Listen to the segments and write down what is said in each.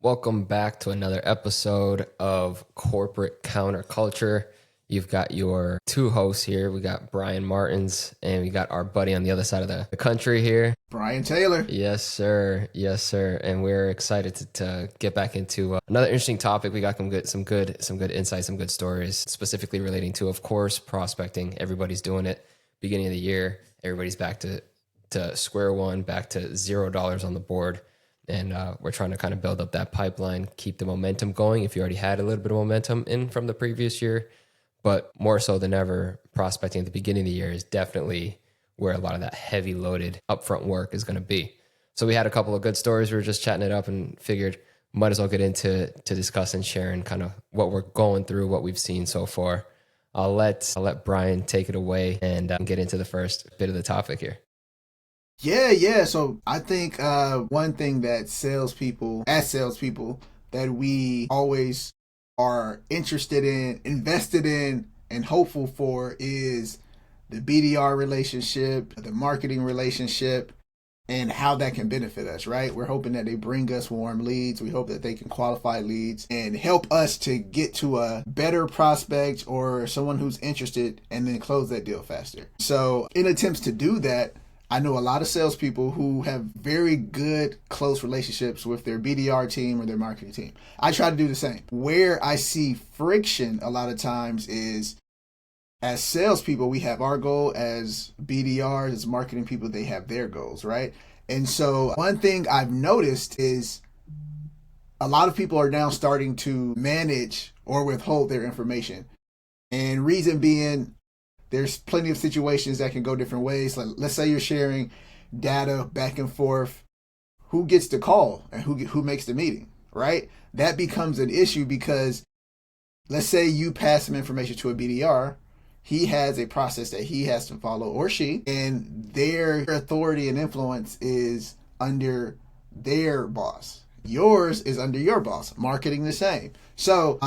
Welcome back to another episode of Corporate Counterculture. You've got your two hosts here. We got Bryan Martins and we got our buddy on the other side of the country here. Bryan Taylor. Yes, sir. Yes, sir. And we're excited to get back into another interesting topic. We got some good insights, some good stories, specifically relating to, of course, prospecting. Everybody's doing it. Beginning of the year, everybody's back to square one, back to $0 on the board. And we're trying to kind of build up that pipeline, keep the momentum going. If you already had a little bit of momentum in from the previous year, but more so than ever, prospecting at the beginning of the year is definitely where a lot of that heavy loaded upfront work is going to be. So we had a couple of good stories. We were just chatting it up and figured might as well get into discussing, sharing kind of what we're going through, what we've seen so far. I'll let Bryan take it away and get into the first bit of the topic here. Yeah. So I think one thing that salespeople, that we always are interested in, invested in, and hopeful for is the BDR relationship, the marketing relationship, and how that can benefit us, right? We're hoping that they bring us warm leads. We hope that they can qualify leads and help us to get to a better prospect or someone who's interested and then close that deal faster. So in attempts to do that, I know a lot of salespeople who have very good, close relationships with their BDR team or their marketing team. I try to do the same. Where I see friction a lot of times is as salespeople, we have our goal. As BDRs, as marketing people, they have their goals, right? And so one thing I've noticed is a lot of people are now starting to manage or withhold their information. And reason being, there's plenty of situations that can go different ways. Like, let's say you're sharing data back and forth. Who gets the call and who makes the meeting, right? That becomes an issue because let's say you pass some information to a BDR. He has a process that he has to follow, or she, and their authority and influence is under their boss. Yours is under your boss. Marketing the same. So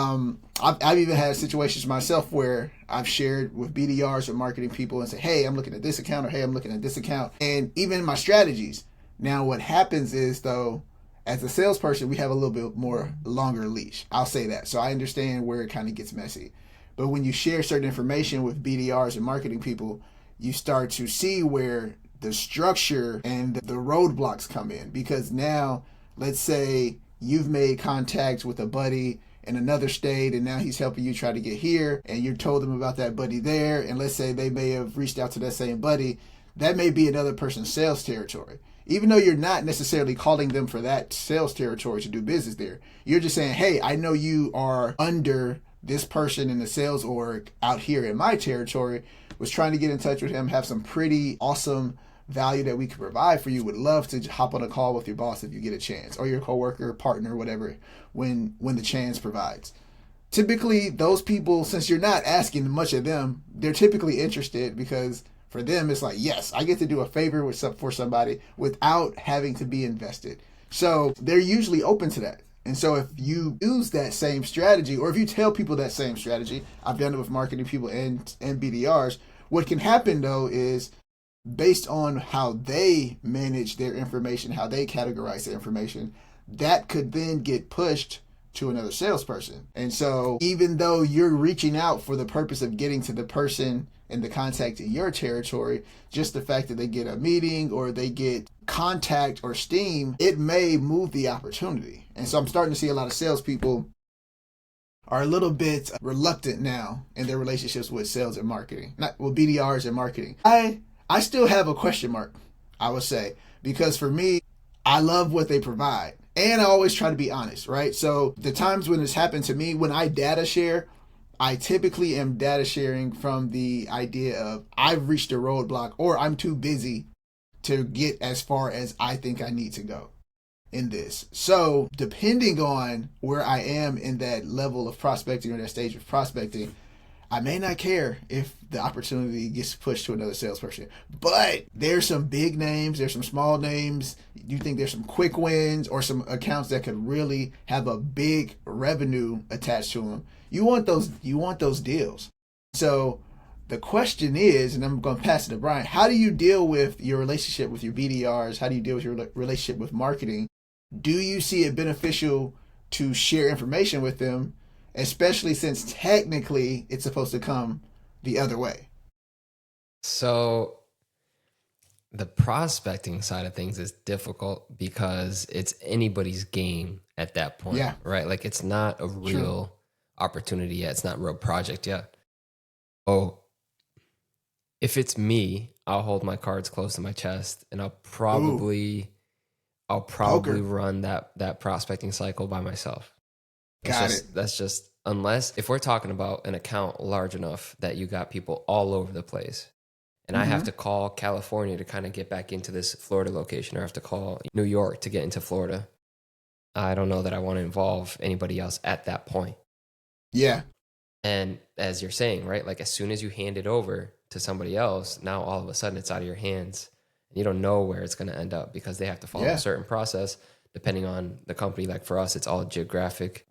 I've even had situations myself where I've shared with BDRs or marketing people and say, hey, I'm looking at this account, or hey, I'm looking at this account. And even my strategies. Now what happens is, though, as a salesperson, we have a little bit more longer leash. I'll say that. So I understand where it kind of gets messy. But when you share certain information with BDRs and marketing people, you start to see where the structure and the roadblocks come in. Because now, let's say you've made contact with a buddy in another state and now he's helping you try to get here and you told them about that buddy there, and let's say they may have reached out to that same buddy. That may be another person's sales territory. Even though you're not necessarily calling them for that sales territory to do business there, you're just saying, hey, I know you are under this person in the sales org out here in my territory, was trying to get in touch with him, have some pretty awesome value that we could provide for you. Would love to hop on a call with your boss if you get a chance, or your coworker, partner, whatever, when the chance provides. Typically, those people, since you're not asking much of them, they're typically interested because for them, it's like, yes, I get to do a favor for somebody without having to be invested. So they're usually open to that. And so if you use that same strategy, or if you tell people that same strategy, I've done it with marketing people and BDRs, what can happen, though, is based on how they manage their information, how they categorize their information, that could then get pushed to another salesperson. And so even though you're reaching out for the purpose of getting to the person and the contact in your territory, just the fact that they get a meeting or they get contact or steam, it may move the opportunity. And so I'm starting to see a lot of salespeople are a little bit reluctant now in their relationships with sales and marketing, not with BDRs and marketing. I still have a question mark, I would say, because for me, I love what they provide. And I always try to be honest, right? So the times when this happened to me, when I data share, I typically am data sharing from the idea of I've reached a roadblock or I'm too busy to get as far as I think I need to go in this. So depending on where I am in that level of prospecting or that stage of prospecting, I may not care if the opportunity gets pushed to another salesperson. But there's some big names, there's some small names. You think there's some quick wins or some accounts that could really have a big revenue attached to them. You want those deals. So the question is, and I'm going to pass it to Bryan, how do you deal with your relationship with your BDRs? How do you deal with your relationship with marketing? Do you see it beneficial to share information with them, especially since technically it's supposed to come the other way. So the prospecting side of things is difficult because it's anybody's game at that point, Yeah, right? Like it's not a true. real opportunity yet. It's not a real project yet. Oh, if it's me, I'll hold my cards close to my chest and Ooh, I'll probably poker. run that prospecting cycle by myself. Got it. That's just unless if we're talking about an account large enough that you got people all over the place and I have Mm-hmm. to call California to kind of get back into this Florida location or I have to call New York to get into Florida. I don't know that I want to involve anybody else at that point. Yeah, And as you're saying, right? Like as soon as you hand it over to somebody else, now all of a sudden it's out of your hands. You don't know where it's going to end up because they have to follow a yeah, certain process depending on the company. Like for us, it's all geography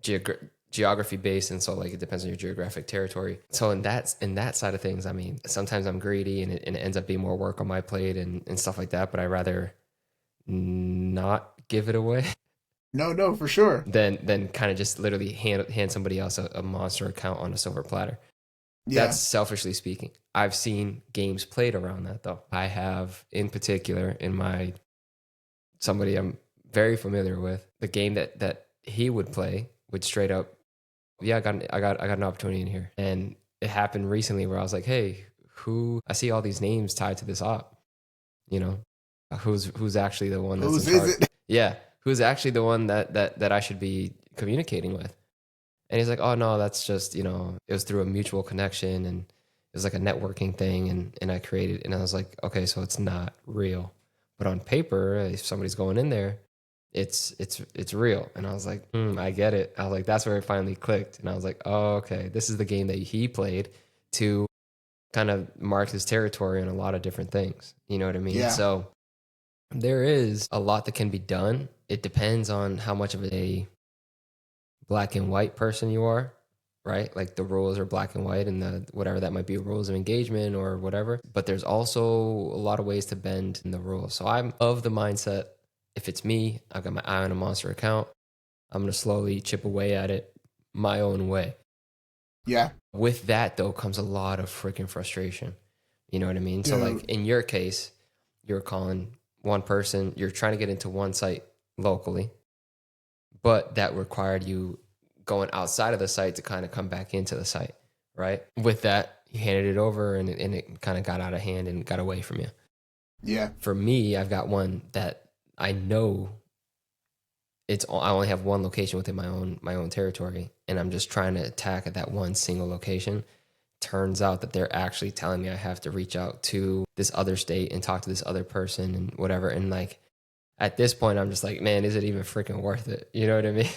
based, and so like it depends on your geographic territory. So in that side of things, I mean, sometimes I'm greedy and it ends up being more work on my plate and stuff like that. But I rather not give it away no, no, for sure. than kind of just literally hand somebody else a monster account on a silver platter. That's Yeah, selfishly speaking. I've seen games played around that though. I have in particular in my somebody I'm very familiar with, the game that he would play would straight up, yeah, I got an opportunity in here. And it happened recently where I was like, hey, who I see all these names tied to this op, you know, who's actually the one that's in whose is charge? it? Yeah, who's actually the one that I should be communicating with? And he's like, oh no, that's just, you know, it was through a mutual connection and it was like a networking thing and I created and I was like, okay, so it's not real. But on paper, if somebody's going in there, it's real. And I was like, I get it. I was like, that's where it finally clicked. And I was like, oh, okay, this is the game that he played to kind of mark his territory on a lot of different things. You know what I mean? Yeah, So there is a lot that can be done. It depends on how much of a black and white person you are, right? Like the rules are black and white and the whatever that might be rules of engagement or whatever. But there's also a lot of ways to bend in the rules. So I'm of the mindset if it's me, I've got my eye on a monster account, I'm gonna slowly chip away at it my own way. yeah, With that though comes a lot of freaking frustration. You know what I mean? So like dude. in your case, you're calling one person, you're trying to get into one site locally, but that required you going outside of the site to kind of come back into the site, right? With that, you handed it over and it kind of got out of hand and got away from you. Yeah, For me, I've got one that I know I only have one location within my own territory and I'm just trying to attack at that one single location. Turns out that they're actually telling me I have to reach out to this other state and talk to this other person and whatever. And like at this point, I'm just like, man, is it even freaking worth it? You know what I mean?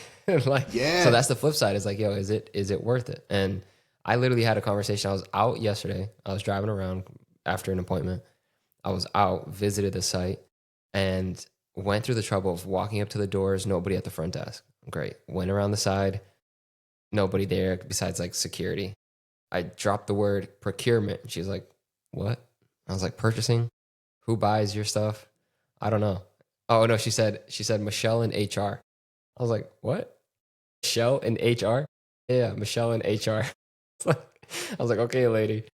Like, so yeah. that's the flip side. Is like, yo, is it worth it? And I literally had a conversation. I was out yesterday. I was driving around after an appointment. I was out, visited the site, and went through the trouble of walking up to the doors. Nobody at the front desk. Great. Went around the side. Nobody there besides like security. I dropped the word procurement. She's like, what? I was like, purchasing? Who buys your stuff? I don't know. Oh no, she said Michelle in HR. I was like, what? Michelle in HR? Yeah, Michelle in HR. It's like, I was like, okay, lady.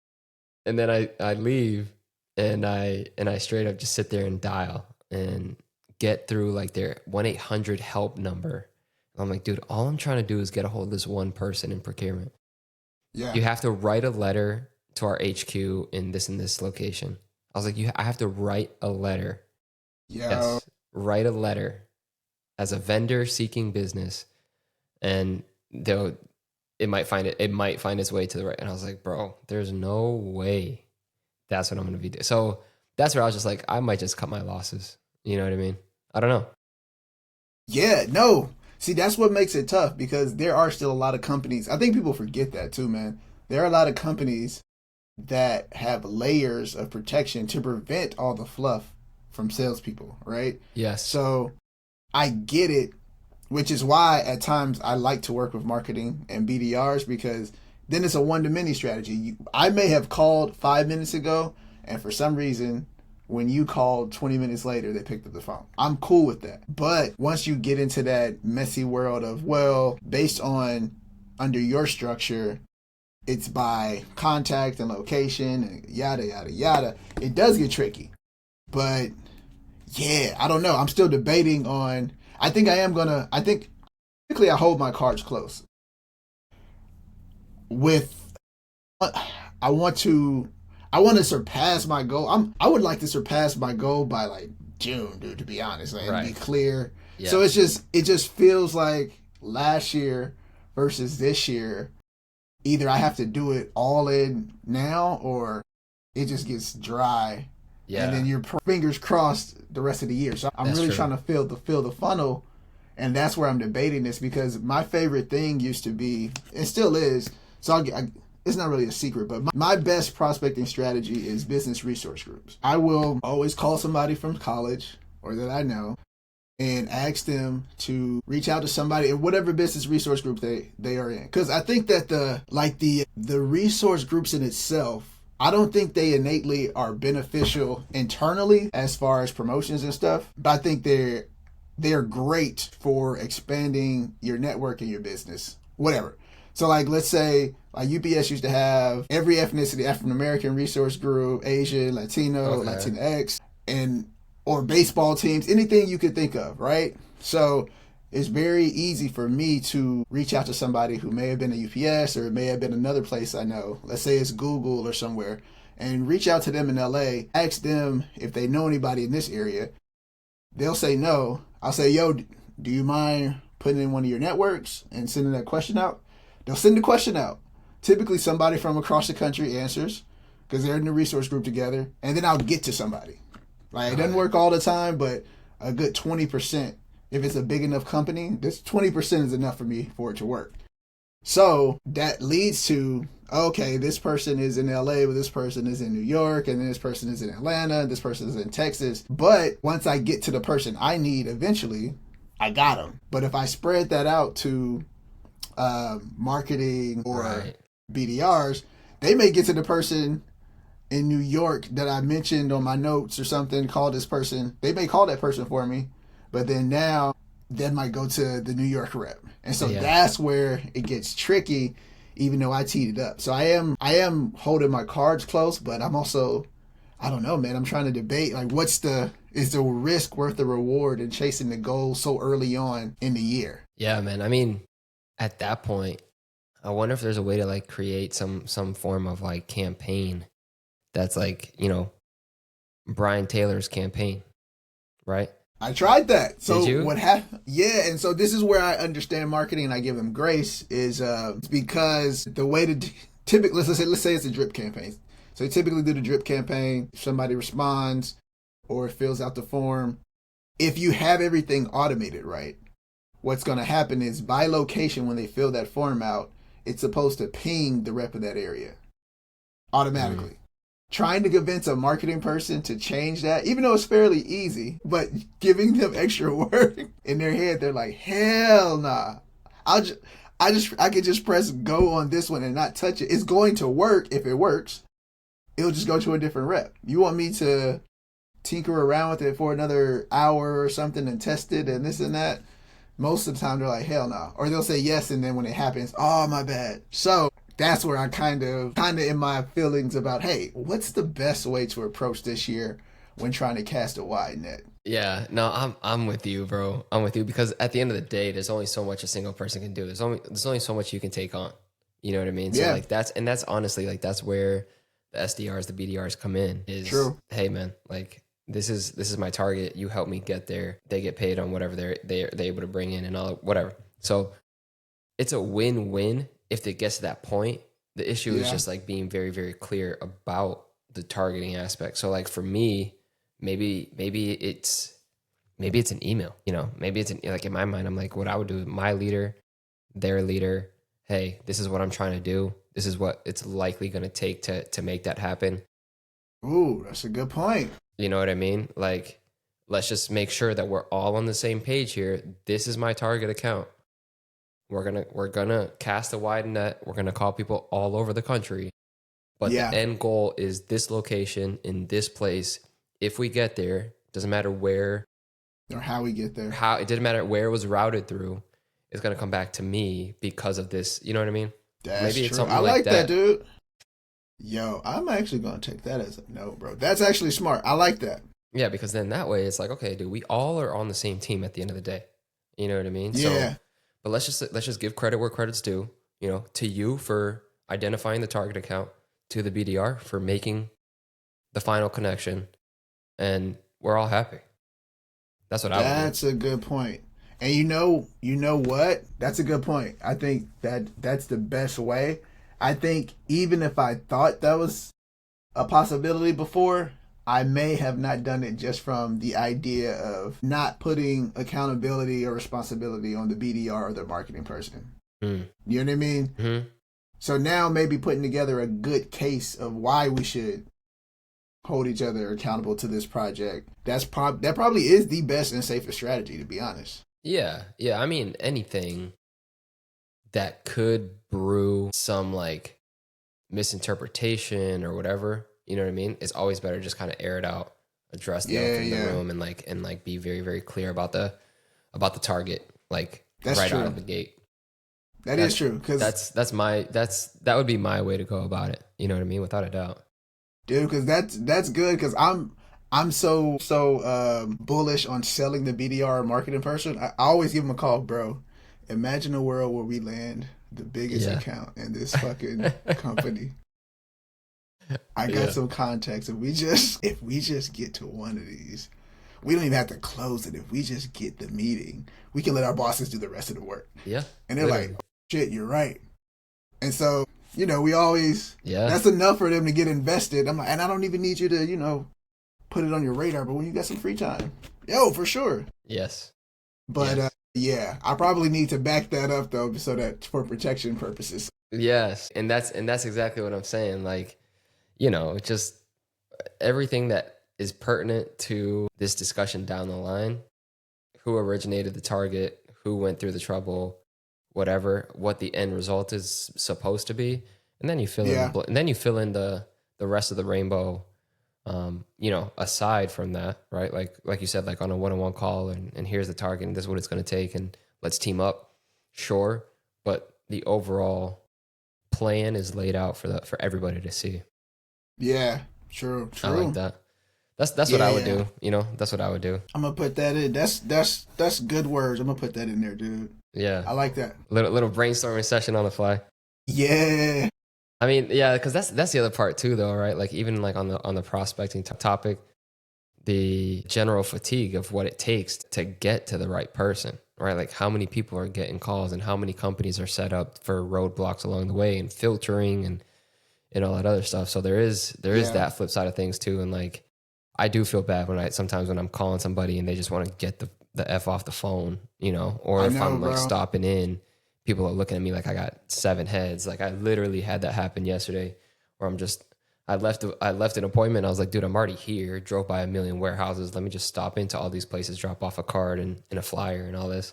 And then I leave and I straight up just sit there and dial and get through like their 1-800 help number. I'm like, dude, all I'm trying to do is get a hold of this one person in procurement. Yeah. You have to write a letter to our HQ in this location. I was like, I have to write a letter. Yo. Yes, write a letter as a vendor seeking business, and they'll it might find its way to the right. And I was like, bro, there's no way that's what I'm gonna be doing. So that's where I was just like, I might just cut my losses. You know what I mean? I don't know. Yeah, no. See, that's what makes it tough because there are still a lot of companies. I think people forget that too, man. There are a lot of companies that have layers of protection to prevent all the fluff from salespeople, right? Yes. So I get it, which is why at times I like to work with marketing and BDRs because then it's a one to many strategy. I may have called 5 minutes ago, and for some reason when you called 20 minutes later, they picked up the phone. I'm cool with that. But once you get into that messy world of, well, based on under your structure, it's by contact and location and yada, yada, yada, it does get tricky. But yeah, I don't know. I'm still debating on, I think typically I hold my cards close. With, I want to I want to surpass my goal. I would like to surpass my goal by like June, dude, to be honest, like, and be clear. Yeah. So it just feels like last year versus this year, either I have to do it all in now or it just gets dry. Yeah. And then your fingers crossed the rest of the year. So I'm really trying to fill the funnel, and that's where I'm debating this, because my favorite thing used to be, and still is, so it's not really a secret, but my best prospecting strategy is business resource groups. I will always call somebody from college or that I know and ask them to reach out to somebody in whatever business resource group they are in. Because I think that the resource groups in itself, I don't think they innately are beneficial internally as far as promotions and stuff, but I think they're great for expanding your network and your business, whatever. So like, let's say like UPS used to have every ethnicity, African American resource group, Asian, Latino, Latinx, or baseball teams, anything you could think of, right? So it's very easy for me to reach out to somebody who may have been at UPS or it may have been another place I know. Let's say it's Google or somewhere, and reach out to them in LA, ask them if they know anybody in this area. They'll say no. I'll say, yo, do you mind putting in one of your networks and sending that question out? They'll send the question out. Typically somebody from across the country answers because they're in the resource group together, and then I'll get to somebody. Like, it doesn't work all the time, but a good 20%. If it's a big enough company, this 20% is enough for me for it to work. So that leads to, okay, this person is in LA, but this person is in New York, and then this person is in Atlanta, this person is in Texas. But once I get to the person I need eventually, I got them. But if I spread that out to marketing or BDRs, they may get to the person in New York that I mentioned on my notes or something, call this person. They may call that person for me, but then now that might go to the New York rep. And so that's where it gets tricky, even though I teed it up. So I am holding my cards close, but I'm also, I don't know, man, I'm trying to debate, like, is the risk worth the reward in chasing the goal so early on in the year? Yeah, man. I mean, at that point, I wonder if there's a way to like create some form of like campaign that's like, Bryan Taylor's campaign, right? I tried that. So did you? What happened? Yeah, and so this is where I understand marketing and I give them grace is because the way to typically, let's say it's a drip campaign. So you typically do the drip campaign. If somebody responds or fills out the form, if you have everything automated right, what's going to happen is by location, when they fill that form out, it's supposed to ping the rep of that area automatically. Trying to convince a marketing person to change that, even though it's fairly easy, but giving them extra work in their head, they're like, hell nah. I could just press go on this one and not touch it. It's going to work if it works. It'll just go to a different rep. You want me to tinker around with it for another hour or something and test it and this and that? Most of the time they're like, hell no. Or they'll say yes, and then when it happens, oh, my bad. So that's where I kind of in my feelings about, hey, what's the best way to approach this year when trying to cast a wide net? Yeah, no, I'm with you, bro. I'm with you, because at the end of the day, there's only so much a single person can do. There's only so much you can take on. You know what I mean? So like that's honestly, like, that's where the SDRs, the BDRs come in. Is true. Hey man, like this is my target. You help me get there. They get paid on whatever they're able to bring in and all whatever. So it's a win-win if it gets to that point. The issue is just like being very, very clear about the targeting aspect. So like for me, maybe it's an email, maybe it's like in my mind, I'm like, what I would do with my leader, their leader, hey, this is what I'm trying to do. This is what it's likely going to take to make that happen. Ooh, that's a good point. You know what I mean? Like, let's just make sure that we're all on the same page here. This is my target account. We're gonna cast a wide net. We're gonna call people all over the country. But the end goal is this location in this place if we get there, doesn't matter where or how we get there. how it didn't matter where it was routed through, it's gonna come back to me because of this. You know what I mean? That's Maybe it's true. something I like like that, that. dude. Yo, I'm actually gonna take that as a note, bro. That's actually smart. I like that. Yeah, because then that way it's like, okay, dude, we all are on the same team at the end of the day. You know what I mean? So, Yeah, but let's just give credit where credit's due. You know, to you for identifying the target account, to the BDR for making the final connection, and we're all happy. That's what I would do. that's a good point. And you know what? That's a good point. I think that's the best way. I think even if I thought that was a possibility before, I may have not done it just from the idea of not putting accountability or responsibility on the BDR or the marketing person. Mm. You know what I mean? Mm-hmm. So now maybe putting together a good case of why we should hold each other accountable to this project. That probably is the best and safest strategy, to be honest. Yeah, yeah. I mean, anything that could brew some like misinterpretation or whatever, you know what I mean? It's always better just kind of air it out, address the Yeah, elephant in the yeah, room, and like be very very clear about the target, like that's right out true. of the gate. That is That's true. Cause that would be my way to go about it. You know what I mean? Without a doubt. dude, cause that's good. Cause I'm so bullish on selling the BDR marketing person. I always give them a call, bro. Imagine a world where we land the biggest Yeah. account in this fucking company. I got Yeah. some context. If we just get to one of these, we don't even have to close it. If we just get the meeting, we can let our bosses do the rest of the work. Yeah. And they're Literally. like, oh, shit, you're right. And so, we always, Yeah. that's enough for them to get invested. I'm like, and I don't even need you to, put it on your radar, but when you got some free time, yo, for sure. Yes. But Yes. yeah, I probably need to back that up though, so that for protection purposes. Yes. And that's exactly what I'm saying. Like, just everything that is pertinent to this discussion down the line, who originated the target, who went through the trouble, whatever, what the end result is supposed to be, and then you fill in Yeah, and then you fill in the rest of the rainbow. Aside from that, right? Like you said, like on a one-on-one call, and here's the target, and this is what it's going to take, and let's team up. Sure, but the overall plan is laid out for everybody to see. yeah, true, I like true. that. That's what Yeah, I would yeah. do. That's what I would do. I'm gonna put that in. That's good words. I'm gonna put that in there, dude. Yeah, I like that. little brainstorming session on the fly. Yeah, I mean, yeah, because that's the other part too, though, right? Like even like on the prospecting topic, the general fatigue of what it takes to get to the right person, right? Like how many people are getting calls and how many companies are set up for roadblocks along the way and filtering and all that other stuff. So there is yeah. that flip side of things too. And like I do feel bad sometimes when I'm calling somebody and they just want to get the F off the phone, or I if know, I'm like bro. stopping in, people are looking at me like I got seven heads. Like I literally had that happen yesterday where I left an appointment. I was like, dude, I'm already here. Drove by a million warehouses. Let me just stop into all these places, drop off a card and a flyer and all this.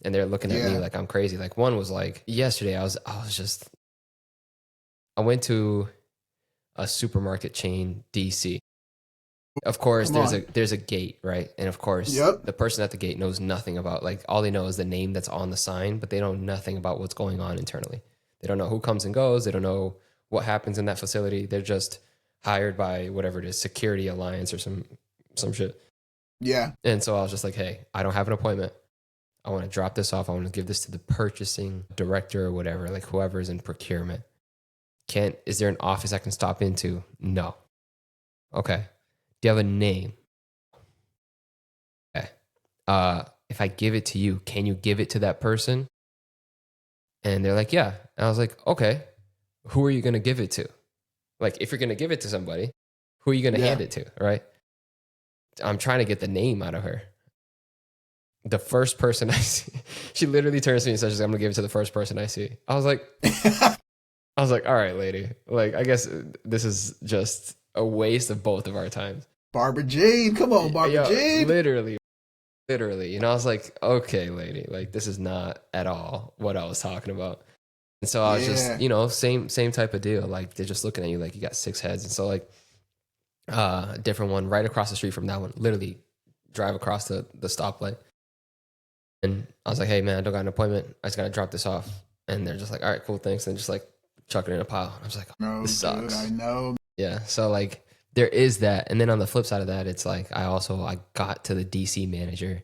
And they're looking at me Yeah. like I'm crazy. Like one was like yesterday, I went to a supermarket chain, DC. Of course, Come there's a on. there's a gate, right? And of course, Yep. the person at the gate knows nothing about, like, all they know is the name that's on the sign, but they know nothing about what's going on internally. They don't know who comes and goes. They don't know what happens in that facility. They're just hired by whatever it is, Security Alliance or some shit. Yeah. And so I was just like, hey, I don't have an appointment. I want to drop this off. I want to give this to the purchasing director or whatever, like whoever's in procurement. Is there an office I can stop into? No. Okay. Do you have a name? Okay. If I give it to you, can you give it to that person? And they're like, yeah. And I was like, okay, who are you going to give it to? Like, if you're going to give it to somebody, who are you going to Yeah. hand it to? Right. I'm trying to get the name out of her. The first person I see, she literally turns to me and says, I'm going to give it to the first person I see. I was like, all right, lady. Like, I guess this is just a waste of both of our times. Barbara Jean. Come on, Barbara Yeah, Jean. literally. I was like, okay, lady, like this is not at all what I was talking about. And so I was just, Yeah. same type of deal. Like they're just looking at you like you got six heads. And so like different one right across the street from that one. Literally drive across the stoplight. And I was like, hey man, I don't got an appointment. I just gotta drop this off. And they're just like, all right, cool, thanks. And just like chuck it in a pile. I was like, No, this dude, sucks. I know. Yeah. So like there is that. And then on the flip side of that, it's like I got to the DC manager.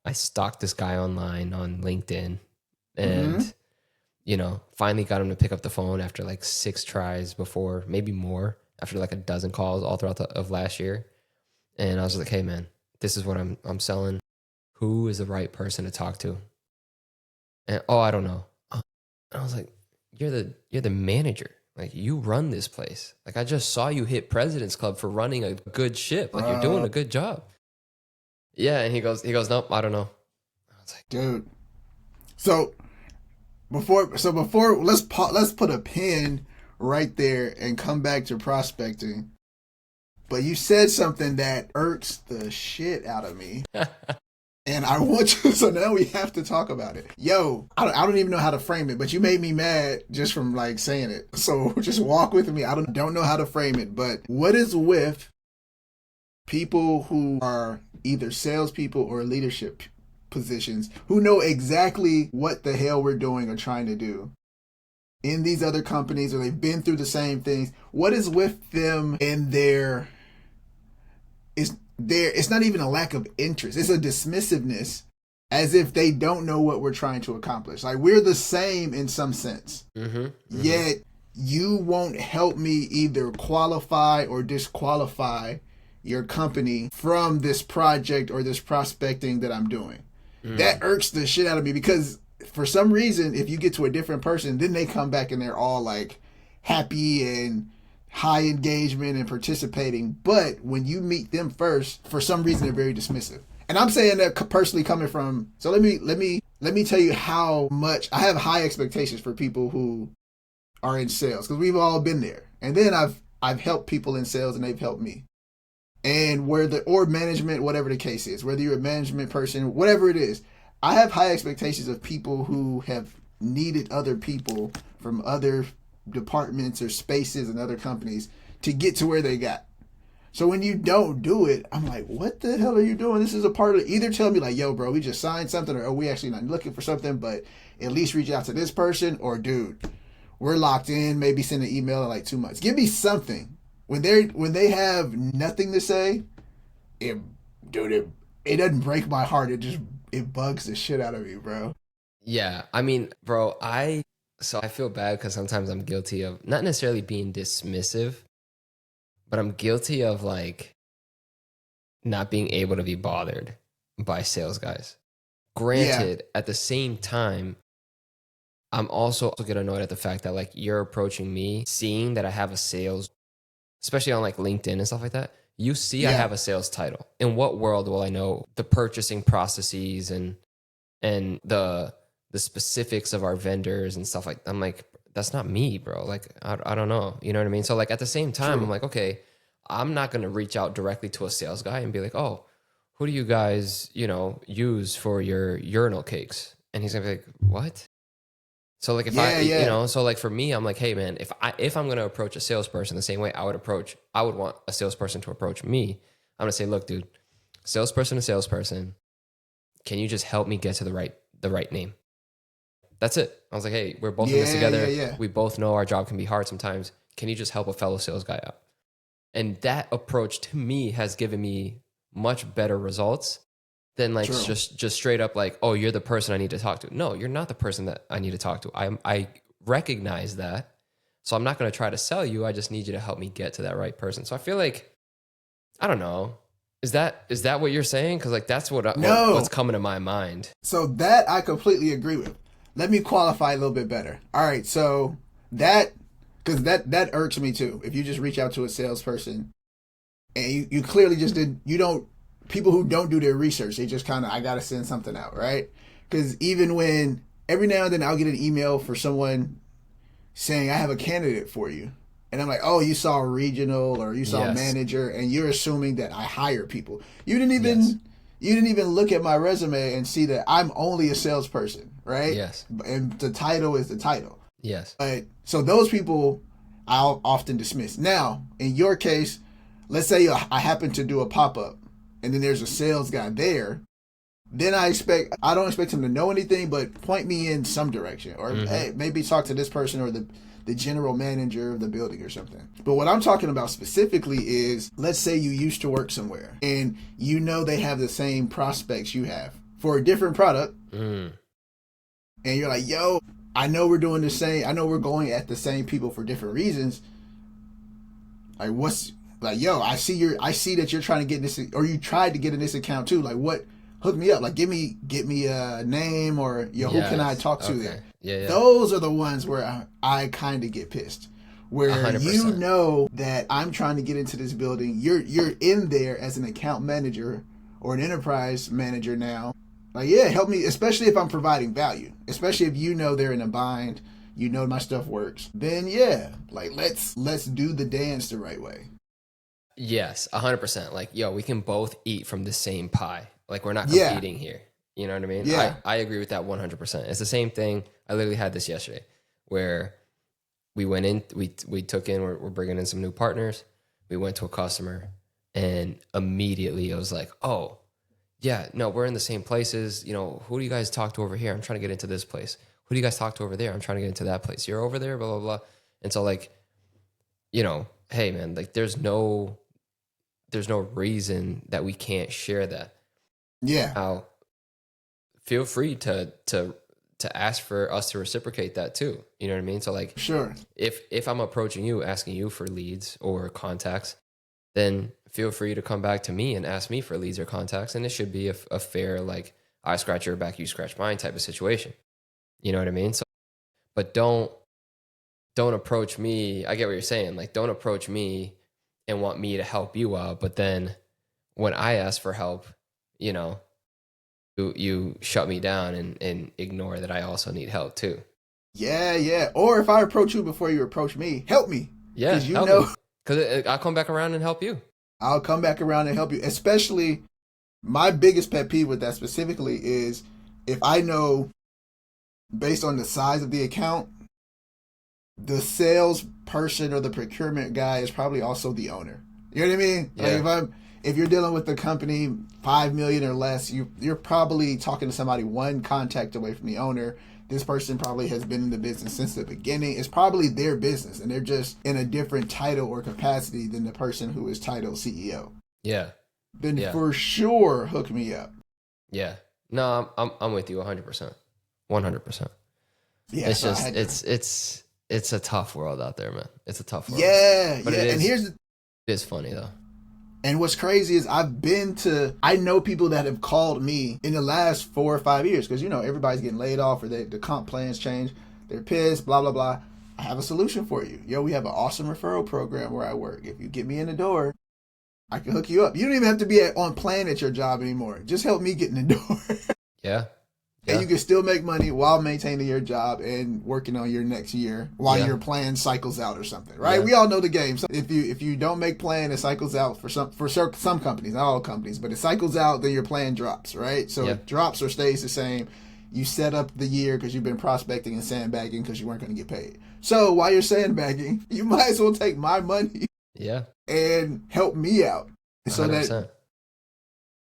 I stalked this guy online on LinkedIn and finally got him to pick up the phone after like 6 tries before, maybe more, after like a dozen calls all throughout of last year. And I was like, hey man, this is what I'm selling. Who is the right person to talk to? And I don't know. And I was like, you're the manager. Like you run this place. Like I just saw you hit President's Club for running a good ship. Like you're doing a good job. Yeah, and he goes, nope, I don't know. I was like, dude. So before let's put a pin right there and come back to prospecting. But you said something that irks the shit out of me. And I want you, so now we have to talk about it. Yo, I don't even know how to frame it, but you made me mad just from like saying it. So just walk with me. I don't know how to frame it, but what is with people who are either salespeople or leadership positions who know exactly what the hell we're doing or trying to do in these other companies, or they've been through the same things? What is with them in their it's not even a lack of interest. It's a dismissiveness, as if they don't know what we're trying to accomplish. Like we're the same in some sense. Yet you won't help me either qualify or disqualify your company from this project or this prospecting that I'm doing. That irks the shit out of me, because for some reason, if you get to a different person, then they come back and they're all like happy and high engagement and participating. But when you meet them first, for some reason they're very dismissive. And I'm saying that personally coming from, so let me tell you how much I have high expectations for people who are in sales, because we've all been there. And then I've helped people in sales and they've helped me. And or management, whatever the case is, whether you're a management person, whatever it is, I have high expectations of people who have needed other people from other departments or spaces and other companies to get to where they got. So when you don't do it, I'm like, what the hell are you doing? This is a part of, either tell me like, yo, bro, we just signed something, or we actually not looking for something, but at least reach out to this person, or dude, we're locked in, maybe send an email in like 2 months. Give me something. When they have nothing to say, it doesn't break my heart. It bugs the shit out of me, bro. yeah, I mean, bro, so I feel bad because sometimes I'm guilty of not necessarily being dismissive, but I'm guilty of like not being able to be bothered by sales guys. Granted, at the same time, I'm also get annoyed at the fact that like you're approaching me, seeing that I have a sales, especially on like LinkedIn and stuff like that. You see I have a sales title. In what world will I know the purchasing processes and the specifics of our vendors and stuff like that? I'm like, that's not me, bro. Like, I don't know. You know what I mean? So like at the same time, I'm like, okay, I'm not going to reach out directly to a sales guy and be like, oh, who do you guys, use for your urinal cakes? And he's going to be like, what? So like so like for me, I'm like, hey man, if I'm going to approach a salesperson the same way I would want a salesperson to approach me, I'm going to say, look, dude, salesperson to salesperson, can you just help me get to the right name? That's it. I was like, hey, we're both in this together. We both know our job can be hard sometimes. Can you just help a fellow sales guy out? And that approach to me has given me much better results than like just straight up like, oh, you're the person I need to talk to. No, you're not the person that I need to talk to. I recognize that. So I'm not going to try to sell you. I just need you to help me get to that right person. So I feel like, I don't know. Is that what you're saying? Because like that's what's coming to my mind. So that I completely agree with. Let me qualify a little bit better. All right, so that irks me too. If you just reach out to a salesperson and you clearly just people who don't do their research, they just kind of, I got to send something out, right? Because even when every now and then I'll get an email for someone saying, I have a candidate for you. And I'm like, oh, you saw a regional or you saw a manager, and you're assuming that I hire people. You didn't even look at my resume and see that I'm only a salesperson, right? Yes. And the title is the title. Yes. But so those people I'll often dismiss. Now, in your case, let's say I happen to do a pop up, and then there's a sales guy there. Then I don't expect him to know anything, but point me in some direction, or hey, maybe talk to this person or the general manager of the building or something. But what I'm talking about specifically is, let's say you used to work somewhere and you know they have the same prospects you have for a different product. And you're like, yo, I know we're doing the same. I know we're going at the same people for different reasons. Like, what's like, yo, I see that you're trying to get in this, or you tried to get in this account too. Like, what? Hook me up. Like, get me a name, or who can I talk to there? Yeah. Those are the ones where I kind of get pissed. Where 100%. You know that I'm trying to get into this building. You're in there as an account manager or an enterprise manager now. Like, yeah, help me, especially if I'm providing value. Especially if you know they're in a bind, you know my stuff works. Then yeah, like let's do the dance the right way. Yes, 100%. Like, yo, we can both eat from the same pie. Like, we're not competing here. You know what I mean? Yeah. I agree with that 100%. It's the same thing. I literally had this yesterday where we went in, we took in, we're bringing in some new partners. We went to a customer and immediately I was like, oh, yeah, no, we're in the same places. You know, who do you guys talk to over here? I'm trying to get into this place. Who do you guys talk to over there? I'm trying to get into that place. You're over there, blah, blah, blah. And so, like, you know, hey, man, like there's no reason that we can't share that. Yeah. Now, feel free to ask for us to reciprocate that too. You know what I mean? So like, sure. If I'm approaching you, asking you for leads or contacts, then feel free to come back to me and ask me for leads or contacts. And it should be a fair, like, I scratch your back, you scratch mine type of situation. You know what I mean? So, but don't approach me. I get what you're saying. Like, don't approach me and want me to help you out. But then when I ask for help, you know, you shut me down and ignore that I also need help too. Yeah. Or if I approach you before you approach me, help me. Yeah, because you know, because I'll come back around and help you. I'll come back around and help you. Especially, my biggest pet peeve with that specifically is if I know, based on the size of the account, the sales person or the procurement guy is probably also the owner. You know what I mean? Yeah. Like if you're dealing with the company $5 million or less, you're probably talking to somebody one contact away from the owner. This person probably has been in the business since the beginning. It's probably their business, and they're just in a different title or capacity than the person who is titled CEO. Yeah. Then for sure, hook me up. Yeah. No, I'm with you 100%. 100%. Yeah. It's just it's a tough world out there, man. It's a tough world. Yeah. But yeah. it is funny though. And what's crazy is I know people that have called me in the last 4 or 5 years, because, you know, everybody's getting laid off or the comp plans change. They're pissed, blah, blah, blah. I have a solution for you. Yo, we have an awesome referral program where I work. If you get me in the door, I can hook you up. You don't even have to be on plan at your job anymore. Just help me get in the door. Yeah. And you can still make money while maintaining your job and working on your next year while your plan cycles out or something, right? Yeah. We all know the game. So if you don't make plan, it cycles out for some companies, not all companies, but it cycles out, then your plan drops, right? So it drops or stays the same. You set up the year because you've been prospecting and sandbagging because you weren't going to get paid. So while you're sandbagging, you might as well take my money and help me out. 100%.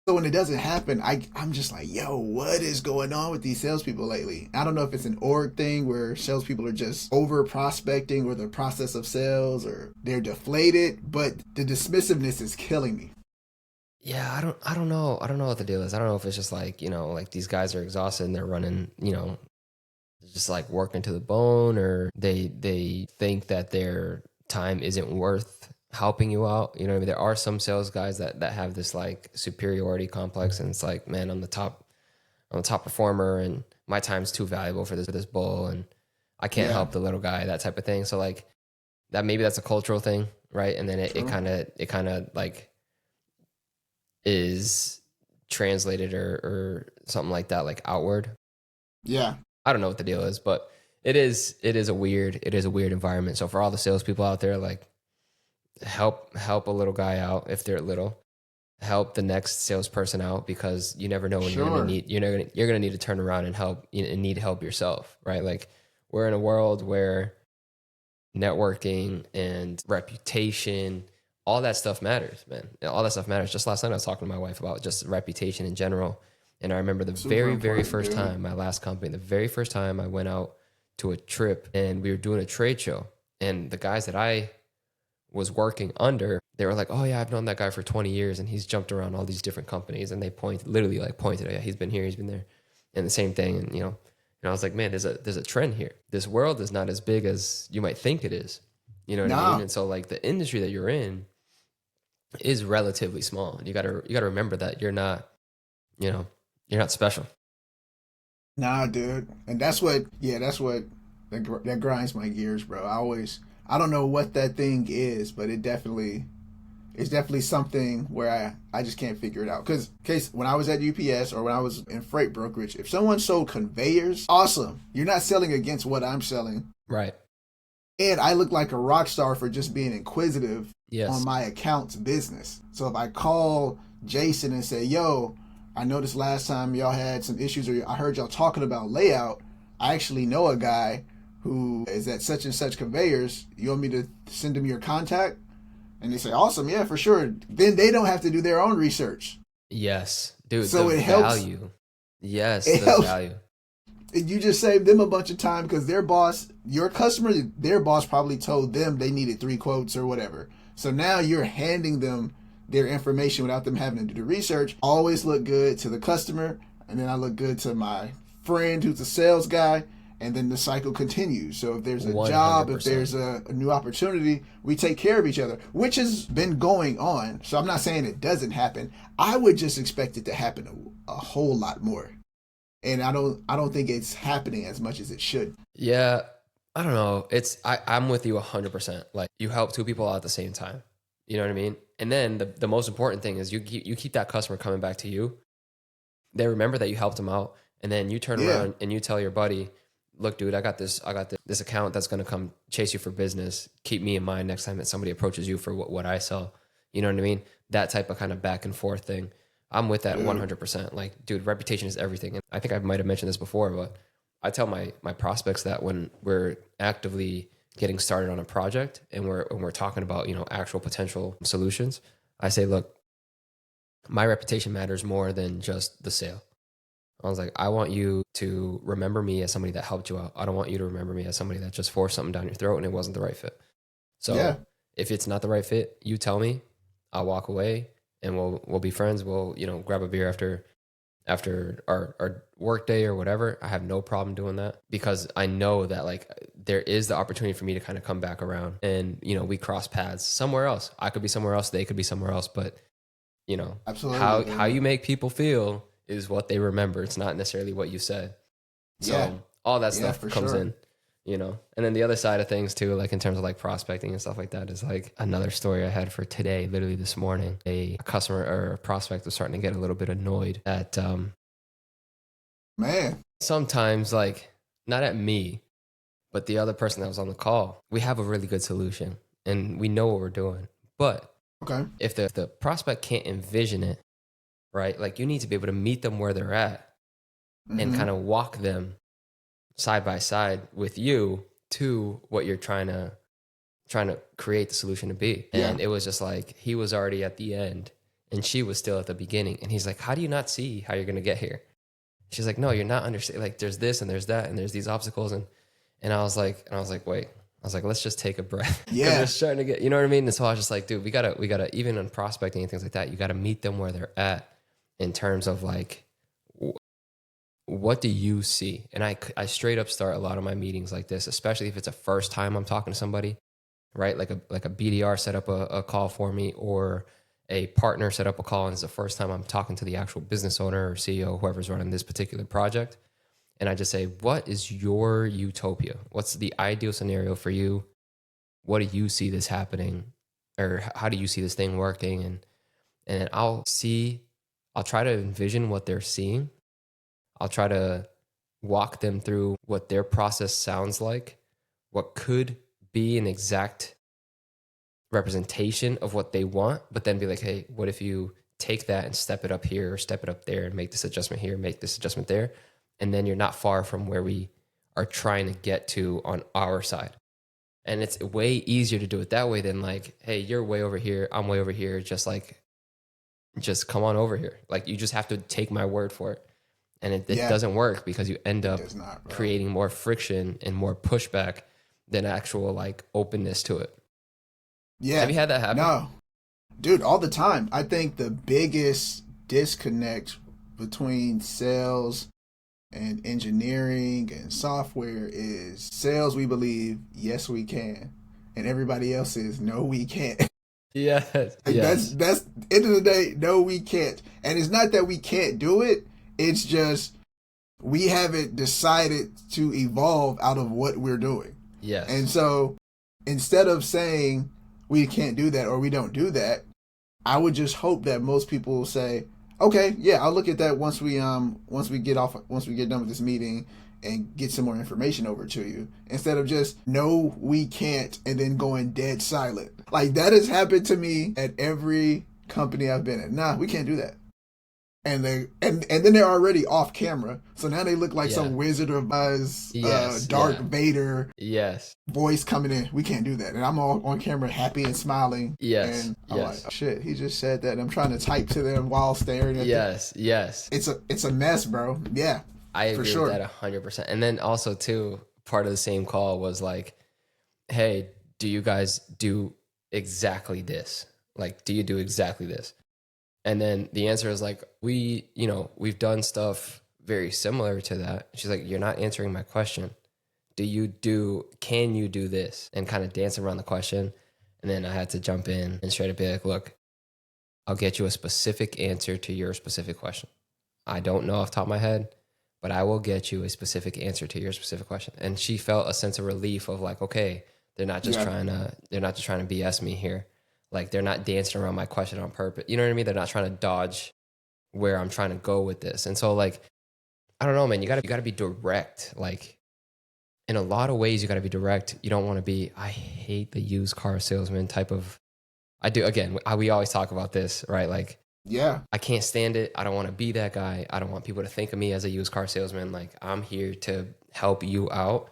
So when it doesn't happen, I'm just like, yo, what is going on with these salespeople lately? I don't know if it's an org thing where salespeople are just over prospecting or the process of sales, or they're deflated, but the dismissiveness is killing me. Yeah, I don't know. I don't know what the deal is. I don't know if it's just like, you know, like these guys are exhausted and they're running, you know, just like working to the bone, or they think that their time isn't worth helping you out. You know what I mean? There are some sales guys that have this like superiority complex, and it's like, man, I'm the top performer and my time's too valuable for this bull, and I can't help the little guy, that type of thing. So like that, maybe that's a cultural thing, right? And then it kind of like is translated or something like that, like outward. Yeah. I don't know what the deal is, but it is a weird environment. So for all the salespeople out there, like, help a little guy out if they're little. Help the next salesperson out, because you never know when you're gonna need to turn around and help and need help yourself, right? Like, we're in a world where networking and reputation all that stuff matters, man. All that stuff matters. Just last night I was talking to my wife about just reputation in general. And I remember the Super very important, first dude. time, my last company, the very first time I went out to a trip and we were doing a trade show. And the guys that I was working under, they were like, oh yeah, I've known that guy for 20 years and he's jumped around all these different companies. And they literally like pointed, yeah, he's been here, he's been there. And the same thing. And, and I was like, man, there's a trend here. This world is not as big as you might think it is. You know what I mean? Nah, And so like the industry that you're in is relatively small. You gotta remember that you're not special. nah, dude. And that's what that grinds my gears, bro. I don't know what that thing is, but it's definitely something where I just can't figure it out. Because case when I was at UPS or when I was in freight brokerage, if someone sold conveyors, awesome. You're not selling against what I'm selling. Right. And I look like a rock star for just being inquisitive on Yes. my account's business. So if I call Jason and say, yo, I noticed last time y'all had some issues or I heard y'all talking about layout, I actually know a guy who is at such and such conveyors. You want me to send him your contact? And they say, awesome, yeah, for sure. Then they don't have to do their own research. Yes. Dude, the So it helps. value. Yes, It the helps. value. You just saved them a bunch of time because their boss, your customer, their boss probably told them they needed 3 quotes or whatever. So now you're handing them their information without them having to do the research. Always look good to the customer, and then I look good to my friend who's a sales guy, and then the cycle continues. So if there's a job, if 100%. there's a new opportunity, we take care of each other, which has been going on. So I'm not saying it doesn't happen. I would just expect it to happen a whole lot more. And I don't think it's happening as much as it should. Yeah. I don't know. I'm with you 100%. Like you help two people out at the same time. You know what I mean? And then the most important thing is you keep that customer coming back to you. They remember that you helped them out, and then you turn Yeah. around and you tell your buddy, look, dude, I got this account that's going to come chase you for business. Keep me in mind next time that somebody approaches you for what I sell. You know what I mean? That type of kind of back and forth thing. I'm with that Dude. 100%. Like, dude, reputation is everything. And I think I might have mentioned this before, but I tell my prospects that when we're actively getting started on a project and we're talking about, actual potential solutions, I say, look, my reputation matters more than just the sale. I was like, I want you to remember me as somebody that helped you out. I don't want you to remember me as somebody that just forced something down your throat and it wasn't the right fit. Yeah. So if it's not the right fit, you tell me. I'll walk away and we'll be friends. We'll grab a beer after our work day or whatever. I have no problem doing that because I know that like there is the opportunity for me to kind of come back around and we cross paths somewhere else. I could be somewhere else. They could be somewhere else. But Absolutely, how dude. you make people feel is what they remember. It's not necessarily what you said. Yeah. So all that Yeah, stuff for comes sure. in, and then the other side of things too, like in terms of like prospecting and stuff like that is like another story I had for today, literally this morning. A customer or a prospect was starting to get a little bit annoyed at Man. sometimes like not at me, but the other person that was on the call. We have a really good solution and we know what we're doing. But Okay. if the prospect can't envision it, right? Like you need to be able to meet them where they're at and Mm-hmm. kind of walk them side by side with you to what you're trying to create the solution to be. Yeah. And it was just like he was already at the end and she was still at the beginning. And he's like, how do you not see how you're gonna get here? She's like, no, you're not understanding. Like there's this and there's that and there's these obstacles and I was like, wait. I was like, let's just take a breath because they're Yeah. starting to get, you know what I mean? And so I was just like, dude, we gotta, even on prospecting and things like that, you gotta meet them where they're at in terms of like, what do you see? And I straight up start a lot of my meetings like this, especially if it's a first time I'm talking to somebody, right? Like a BDR set up a call for me or a partner set up a call and it's the first time I'm talking to the actual business owner or CEO, whoever's running this particular project. And I just say, what is your utopia? What's the ideal scenario for you? What do you see this happening? Or how do you see this thing working? And I'll try to envision what they're seeing. I'll try to walk them through what their process sounds like, what could be an exact representation of what they want, but then be like, hey, what if you take that and step it up here or step it up there and make this adjustment here, make this adjustment there? And then you're not far from where we are trying to get to on our side. And it's way easier to do it that way than like, hey, you're way over here, I'm way over here. Just come on over here. Like you just have to take my word for it. And it Yeah, doesn't work because you end it up does not, bro. creating more friction and more pushback than actual like openness to it. Have Yeah, you had that happen? no, dude, all the time. I think the biggest disconnect between sales and engineering and software is sales. We believe yes we can, and everybody else is no we can't. Yes. Like Yes. that's end of the day, no we can't. And it's not that we can't do it. It's just we haven't decided to evolve out of what we're doing. And Yes. so instead of saying we can't do that or we don't do that, I would just hope that most people will say, "Okay, yeah, I'll look at that once we get done with this meeting and get some more information over to you." Instead of just no, we can't, and then going dead silent. Like that has happened to me at every company I've been at. Nah, we can't do that. And then they're already off camera, so now they look like Yeah. some Wizard of Oz, Yes. Darth Yeah. Vader Yes. voice coming in. We can't do that. And I'm all on camera, happy and smiling. Yes. And I'm like, Yes. oh, shit, he just said that. And I'm trying to type to them while staring at them. Yes. Yes. It's a mess, bro. Yeah, I for agree with sure. that 100%. And then also too, part of the same call was like, hey, do you guys do exactly this? Like, do you do exactly this? And then the answer is like, we've done stuff very similar to that. She's like, you're not answering my question. Can you do this? And kind of dance around the question. And then I had to jump in and straight up be like, look, I'll get you a specific answer to your specific question. I don't know off the top of my head, but I will get you a specific answer to your specific question. And she felt a sense of relief of like, okay, Yeah, they're not just trying to BS me here. Like they're not dancing around my question on purpose. You know what I mean? They're not trying to dodge where I'm trying to go with this. And so like, I don't know, man, you gotta be direct. Like in a lot of ways, you gotta be direct. You don't want to be, I hate the used car salesman type of, I do, again, we always talk about this, right? Like, yeah, I can't stand it. I don't want to be that guy. I don't want people to think of me as a used car salesman. Like I'm here to help you out.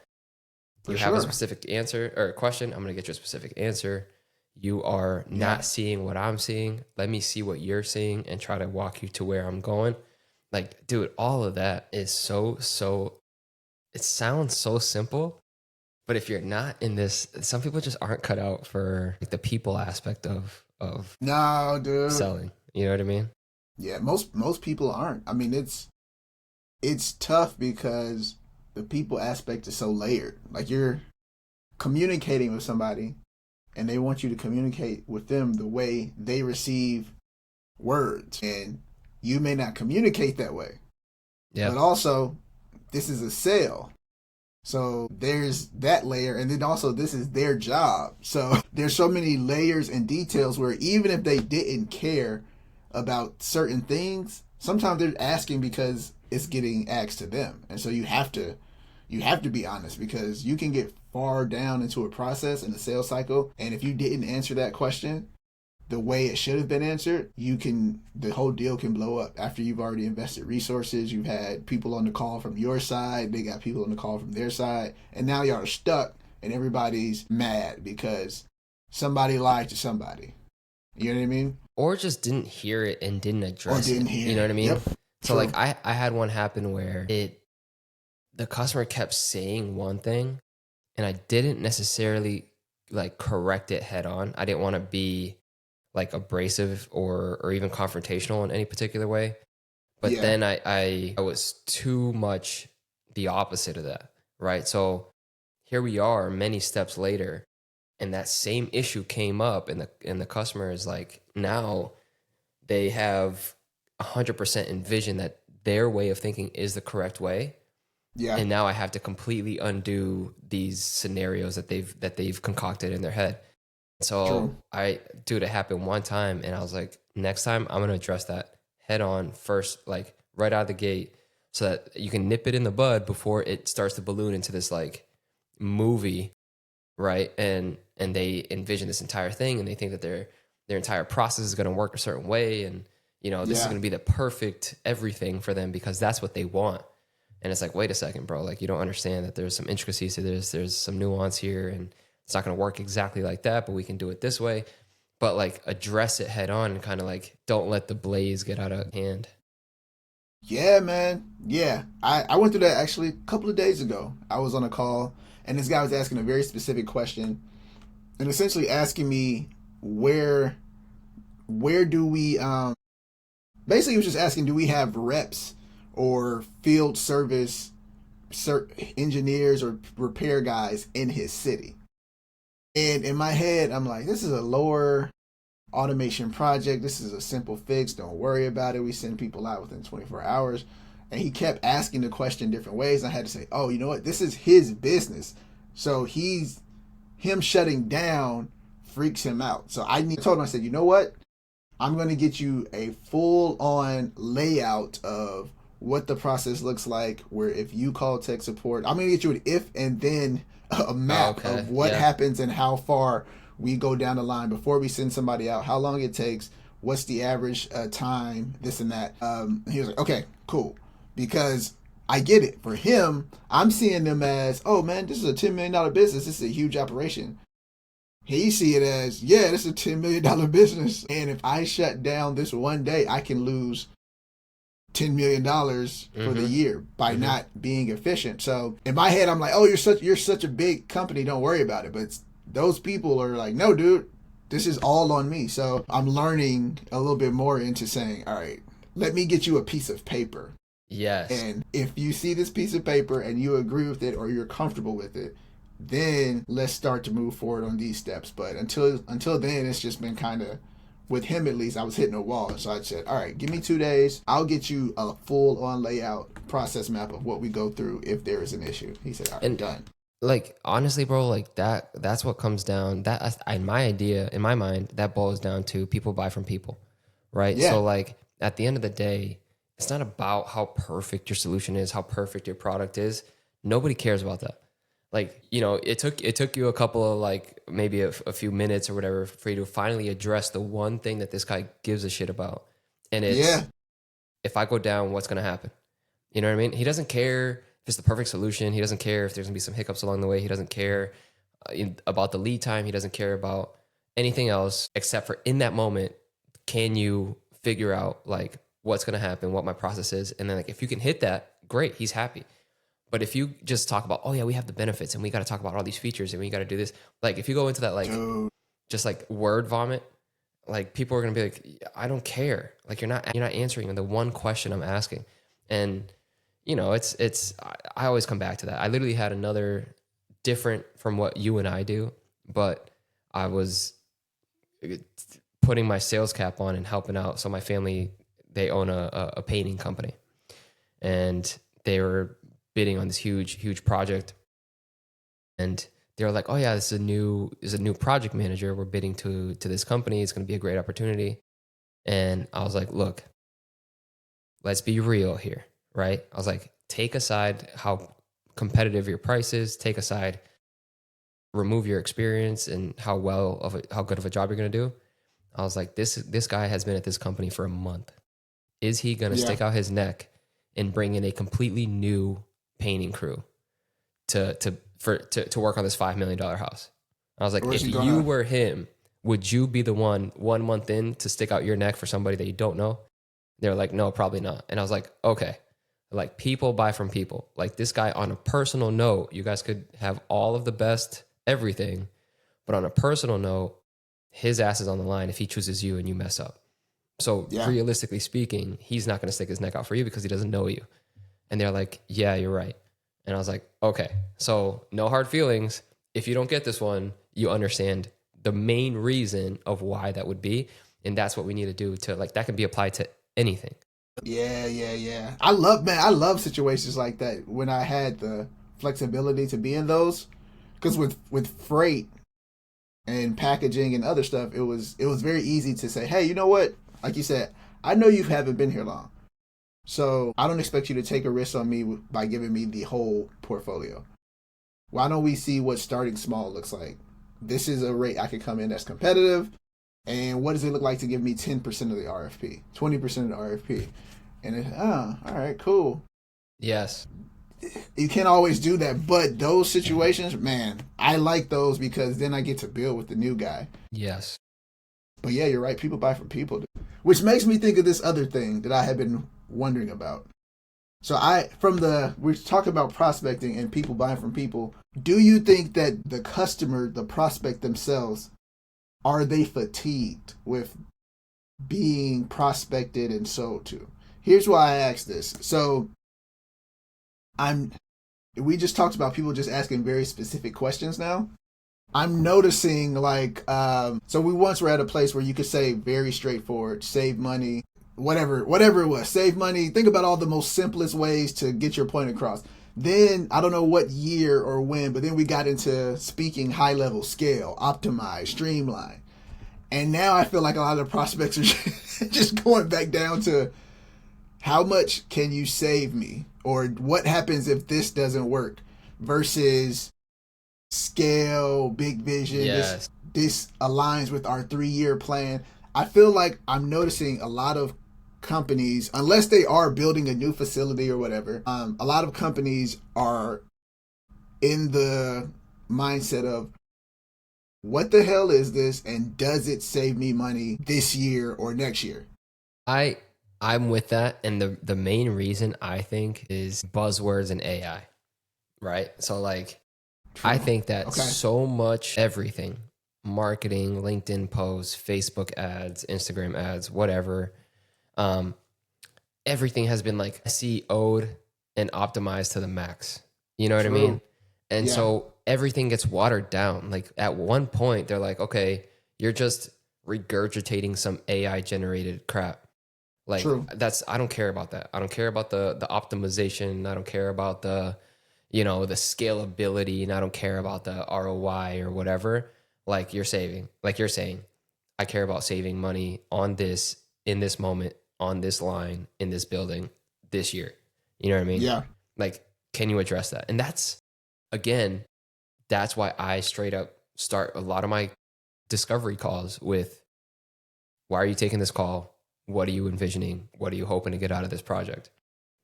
for You have a sure. specific answer or a question. I'm going to get you a specific answer. You are Yeah, not seeing what I'm seeing. Let me see what you're seeing and try to walk you to where I'm going. Like, dude, all of that is it sounds so simple, but if you're not in this, some people just aren't cut out for like the people aspect of no, dude. selling. You know what I mean? Yeah, most people aren't. I mean, it's tough because the people aspect is so layered. Like you're communicating with somebody and they want you to communicate with them the way they receive words. And you may not communicate that way. Yeah. But also, this is a sale. So there's that layer. And then also, this is their job. So there's so many layers and details where even if they didn't care about certain things, sometimes they're asking because it's getting asked to them. And so you have to be honest because you can get far down into a process in the sales cycle, and if you didn't answer that question the way it should have been answered, the whole deal can blow up after you've already invested resources. You've had people on the call from your side, they got people on the call from their side, and now y'all are stuck and everybody's mad because somebody lied to somebody. You know what I mean? Or just didn't hear it and didn't Or address didn't it. hear You know what I it. mean? Yep. So True. like I had one happen where the customer kept saying one thing and I didn't necessarily like correct it head on. I didn't want to be like abrasive or even confrontational in any particular way. But Yeah. then I was too much the opposite of that. Right. So here we are many steps later and that same issue came up and the customer is like now they have 100% envisioned that their way of thinking is the correct way, Yeah. and now I have to completely undo these scenarios that they've concocted in their head. So True. it happened one time and I was like, next time I'm going to address that head on first, like right out of the gate, so that you can nip it in the bud before it starts to balloon into this like movie, right? And they envision this entire thing and they think that their entire process is going to work a certain way, and this is Yeah. going to be the perfect everything for them because that's what they want. And it's like, wait a second, bro, like you don't understand that there's some intricacies to this, there's some nuance here, and it's not going to work exactly like that, but we can do it this way. But like address it head on and kind of like don't let the blaze get out of hand. Yeah, man. Yeah. I went through that actually a couple of days ago. I was on a call and this guy was asking a very specific question and essentially asking me where where do we basically he was just asking do we have reps or field service engineers or repair guys in his city. And in my head, I'm like, this is a lower automation project. This is a simple fix. Don't worry about it. We send people out within 24 hours. And he kept asking the question different ways. I had to say, oh, you know what? This is his business. So him shutting down freaks him out. So told him, I said, you know what? I'm going to get you a full on layout of what the process looks like, where if you call tech support, I'm going to get you an if and then a map of what happens and how far we go down the line before we send somebody out, how long it takes, what's the average time, this and that. He was like, okay, cool. Because I get it. For him, I'm seeing them as, oh man, this is a $10 million business. This is a huge operation. He see it as, yeah, this is a $10 million business. And if I shut down this one day, I can lose $10 million for the year by not being efficient. So in my head, I'm like, oh, you're such a big company. Don't worry about it. But those people are like, no, dude, this is all on me. So I'm learning a little bit more into saying, all right, let me get you a piece of paper. Yes. And if you see this piece of paper and you agree with it or you're comfortable with it, then let's start to move forward on these steps. But until then, it's just been kind of, with him at least, I was hitting a wall. So I said, all right, give me 2 days. I'll get you a full on layout process map of what we go through if there is an issue. He said, all right, done. Like, honestly, bro, like that's what comes down. That in my mind, that boils down to people buy from people, right? Yeah. So like at the end of the day, it's not about how perfect your solution is, how perfect your product is. Nobody cares about that. Like, you know, it took you a couple of like maybe a few minutes or whatever for you to finally address the one thing that this guy gives a shit about. And it's, if I go down, what's going to happen? You know what I mean? He doesn't care if it's the perfect solution. He doesn't care if there's going to be some hiccups along the way. He doesn't care about the lead time. He doesn't care about anything else except for in that moment, can you figure out like what's going to happen, what my process is? And then like, if you can hit that, great, he's happy. But if you just talk about, oh yeah, we have the benefits and we got to talk about all these features and we got to do this. Like if you go into that, like just like word vomit, like people are going to be like, I don't care. Like you're not answering the one question I'm asking. And you know, I always come back to that. I literally had another different from what you and I do, but I was putting my sales cap on and helping out. So my family, they own a painting company and they were bidding on this huge project. And they were like, oh yeah, this is a new project manager. We're bidding to this company. It's going to be a great opportunity. And I was like, look, let's be real here, right? I was like, take aside how competitive your price is, take aside, remove your experience and how good of a job you're going to do. I was like, this guy has been at this company for a month. Is he going to stick out his neck and bring in a completely new painting crew to work on this $5 million house? I was like, if you were him, would you be the one month in to stick out your neck for somebody that you don't know? They're like, no, probably not. And I was like, okay, like people buy from people. Like this guy, on a personal note, you guys could have all of the best everything, but on a personal note, his ass is on the line if he chooses you and you mess up. So realistically speaking, he's not going to stick his neck out for you because he doesn't know you. And they're like, yeah, you're right. And I was like, okay, so no hard feelings. If you don't get this one, you understand the main reason of why that would be. And that's what we need to do to like, that can be applied to anything. Yeah. I love situations like that when I had the flexibility to be in those. Because with freight and packaging and other stuff, it was very easy to say, hey, you know what? Like you said, I know you haven't been here long. So I don't expect you to take a risk on me by giving me the whole portfolio. Why don't we see what starting small looks like? This is a rate I could come in that's competitive. And what does it look like to give me 10% of the RFP, 20% of the RFP? And all right, cool. Yes. you can't always do that. But those situations, man, I like those because then I get to build with the new guy. Yes. But yeah, you're right. People buy from people, which makes me think of this other thing that I have been wondering about. So we're talking about prospecting and people buying from people. Do you think that the customer, the prospect themselves, are they fatigued with being prospected and sold to? Here's why I ask this. So we just talked about people just asking very specific questions now. I'm noticing so we once were at a place where you could say very straightforward, save money, whatever it was, save money. Think about all the most simplest ways to get your point across. Then I don't know what year or when, but then we got into speaking high level, scale, optimize, streamline. And now I feel like a lot of the prospects are just going back down to how much can you save me? Or what happens if this doesn't work? Versus scale, big vision. Yes. This aligns with our 3-year plan. I feel like I'm noticing a lot of companies, unless they are building a new facility or whatever, a lot of companies are in the mindset of, what the hell is this, and does it save me money this year or next year? I'm with that, and the main reason I think is buzzwords and AI, right? So like, True. I think that Okay. so much everything, marketing, LinkedIn posts, Facebook ads, Instagram ads, whatever, everything has been like SEO'd and optimized to the max. You know what I True. mean? And Yeah. so everything gets watered down. Like at one point, they're like, okay, you're just regurgitating some AI generated crap. Like True. I don't care about that. I don't care about the optimization. I don't care about the scalability, and I don't care about the ROI or whatever. Like you're saying, I care about saving money on this, in this moment, on this line, in this building this year. You know what I mean? Yeah. Like, can you address that? And again, that's why I straight up start a lot of my discovery calls with, why are you taking this call? What are you envisioning? What are you hoping to get out of this project?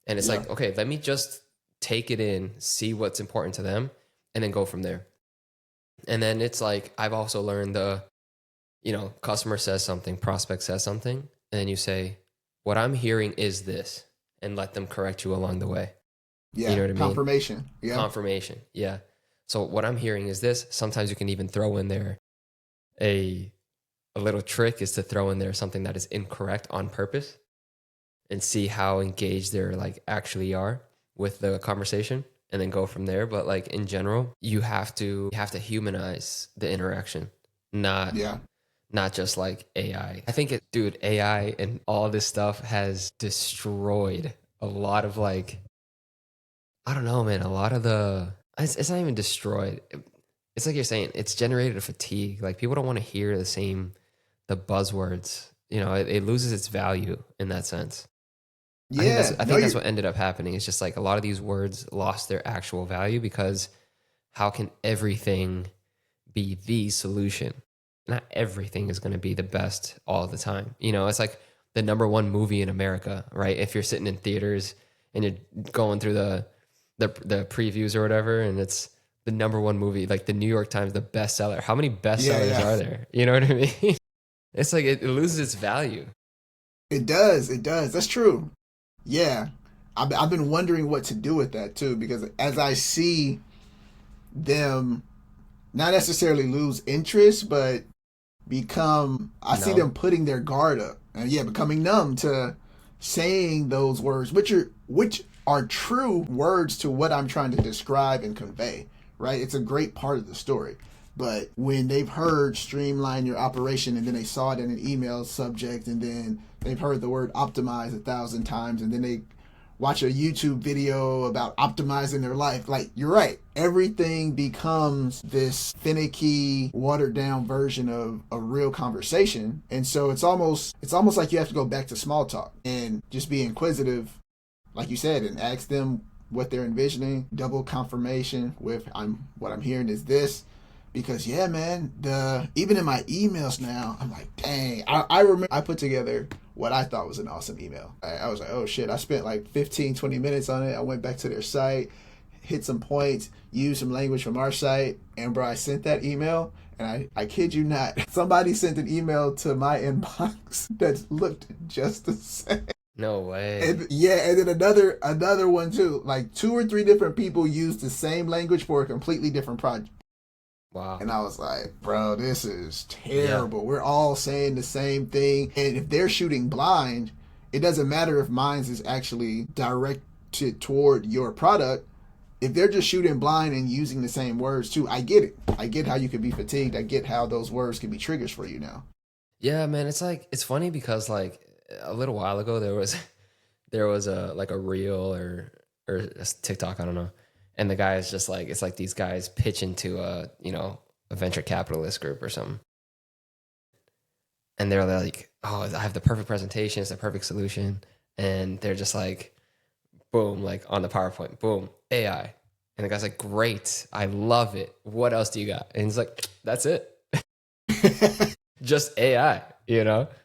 And it's like, okay, let me just take it in, see what's important to them, and then go from there. And then it's like, I've also learned customer says something, prospect says something, and then you say, what I'm hearing is this, and let them correct you along the way. Yeah. You know what I mean? Confirmation. Yeah. Confirmation. Yeah. So what I'm hearing is this. Sometimes you can even throw in there a little trick, is to throw in there something that is incorrect on purpose, and see how engaged they're like actually are with the conversation, and then go from there. But like in general, you have to humanize the interaction, not just like AI. I think AI and all this stuff has destroyed a lot of like, I don't know, man, a lot of it's not even destroyed. It's like you're saying, it's generated a fatigue. Like people don't want to hear the buzzwords. It loses its value in that sense. Yeah. I think that's what ended up happening. It's just like a lot of these words lost their actual value, because how can everything be the solution? Not everything is going to be the best all the time. It's like the number one movie in America, right? If you're sitting in theaters and you're going through the previews or whatever, and it's the number one movie, like the New York Times, the bestseller. How many bestsellers are there? You know what I mean? It's like it loses its value. It does. That's true. Yeah. I've been wondering what to do with that too, because as I see them not necessarily lose interest, but I see them putting their guard up, and becoming numb to saying those words, which are true words to what I'm trying to describe and convey, right? It's a great part of the story. But when they've heard streamline your operation, and then they saw it in an email subject, and then they've heard the word optimize 1,000 times, and then they watch a YouTube video about optimizing their life, like, you're right, everything becomes this finicky, watered down version of a real conversation. And so it's almost like you have to go back to small talk and just be inquisitive, like you said, and ask them what they're envisioning, double confirmation with what I'm hearing is this. because yeah, man, the even in my emails now, I'm like, dang. I remember I put together what I thought was an awesome email. I was like, oh shit, I spent like 15, 20 minutes on it. I went back to their site, hit some points, used some language from our site, and bro, I sent that email. And I kid you not, somebody sent an email to my inbox that looked just the same. No way. And yeah, and then another one too. Like 2 or 3 different people used the same language for a completely different project. Wow. And I was like, bro, this is terrible. Yeah. We're all saying the same thing. And if they're shooting blind, it doesn't matter if mine's is actually directed toward your product. If they're just shooting blind and using the same words too, I get it. I get how you could be fatigued. I get how those words can be triggers for you now. Yeah, man. It's like, it's funny because like a little while ago there was a reel or a TikTok, I don't know. And the guy is just like, it's like these guys pitching to a venture capitalist group or something. And they're like, oh, I have the perfect presentation. It's the perfect solution. And they're just like, boom, like on the PowerPoint, boom, AI. And the guy's like, great. I love it. What else do you got? And he's like, that's it. Just AI,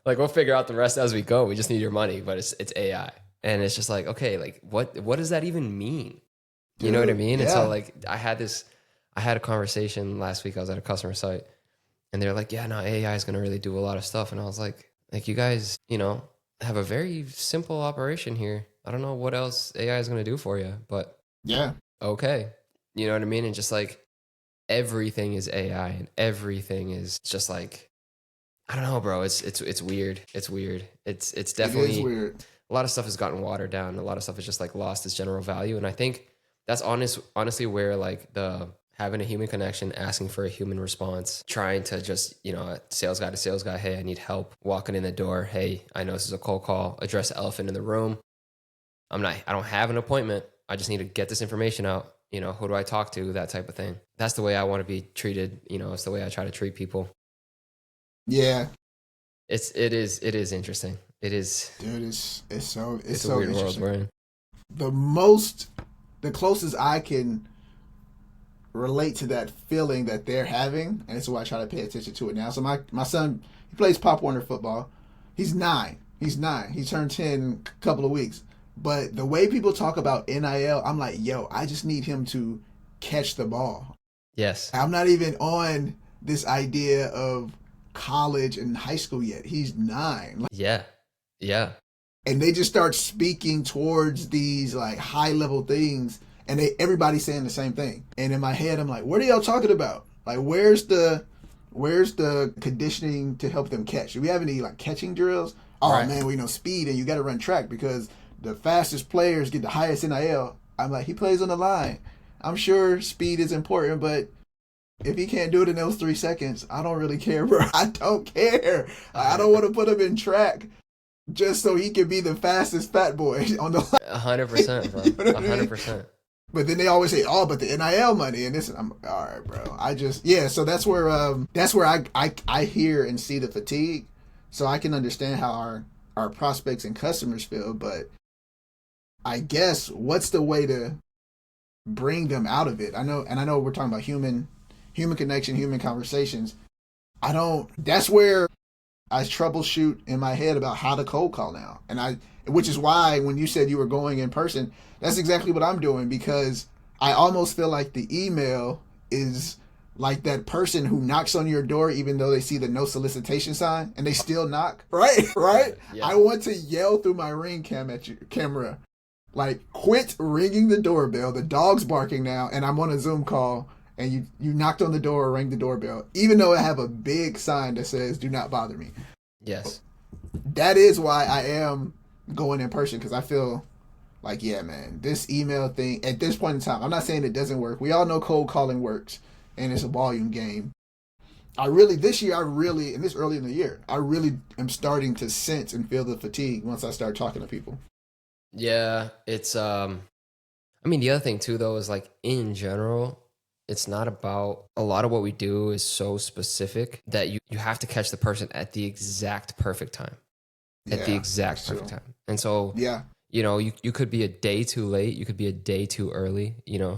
like we'll figure out the rest as we go. We just need your money, but it's AI. And it's just like, okay, like what does that even mean? You know what I mean? Yeah. And so like I had a conversation last week. I was at a customer site and they're like, yeah, no, AI is going to really do a lot of stuff. And I was like you guys, have a very simple operation here. I don't know what else AI is going to do for you, but yeah. Okay. You know what I mean? And just like everything is AI and everything is just like, I don't know, bro. It's weird. It's weird. It's definitely, it is weird. A lot of stuff has gotten watered down. A lot of stuff is just like lost its general value. And I think that's honestly where like having a human connection, asking for a human response, trying to just, a sales guy to sales guy, hey, I need help. Walking in the door, hey, I know this is a cold call. Address the elephant in the room. I don't have an appointment. I just need to get this information out. Who do I talk to? That type of thing. That's the way I want to be treated. It's the way I try to treat people. Yeah. It is interesting. It is. Dude, it's so a weird world we're in. The closest I can relate to that feeling that they're having, and it's why I try to pay attention to it now. So my son, he plays Pop Warner football. He's 9. He turned 10 in a couple of weeks. But the way people talk about NIL, I'm like, yo, I just need him to catch the ball. Yes. I'm not even on this idea of college and high school yet. He's 9. Yeah. Yeah. And they just start speaking towards these like high level things, and everybody's saying the same thing. And in my head, I'm like, what are y'all talking about? Like, where's the conditioning to help them catch? Do we have any like catching drills? Oh right. Man, we know speed, and you got to run track because the fastest players get the highest NIL. I'm like, he plays on the line. I'm sure speed is important, but if he can't do it in those 3 seconds, I don't really care, bro. I don't care. I don't want to put him in track just so he can be the fastest fat boy on the line. 100%, bro. 100%. But then they always say, "Oh, but the NIL money," and this. I'm all right, bro. So that's where I hear and see the fatigue, so I can understand how our prospects and customers feel. But I guess what's the way to bring them out of it? I know we're talking about human connection, human conversations. That's where I troubleshoot in my head about how to cold call now. Which is why when you said you were going in person, that's exactly what I'm doing, because I almost feel like the email is like that person who knocks on your door even though they see the no solicitation sign and they still knock. Right? Yeah. I want to yell through my Ring camera, like, quit ringing the doorbell. The dog's barking now, and I'm on a Zoom call. And you knocked on the door or rang the doorbell, even though I have a big sign that says, do not bother me. Yes. That is why I am going in person, because I feel like, yeah, man, this email thing, at this point in time, I'm not saying it doesn't work. We all know cold calling works, and it's a volume game. This year, and this early in the year, I really am starting to sense and feel the fatigue once I start talking to people. Yeah, it's, the other thing too, though, is like, in general, it's not about, a lot of what we do is so specific that you have to catch the person at the exact perfect time. At the exact perfect time. And so, you could be a day too late. You could be a day too early.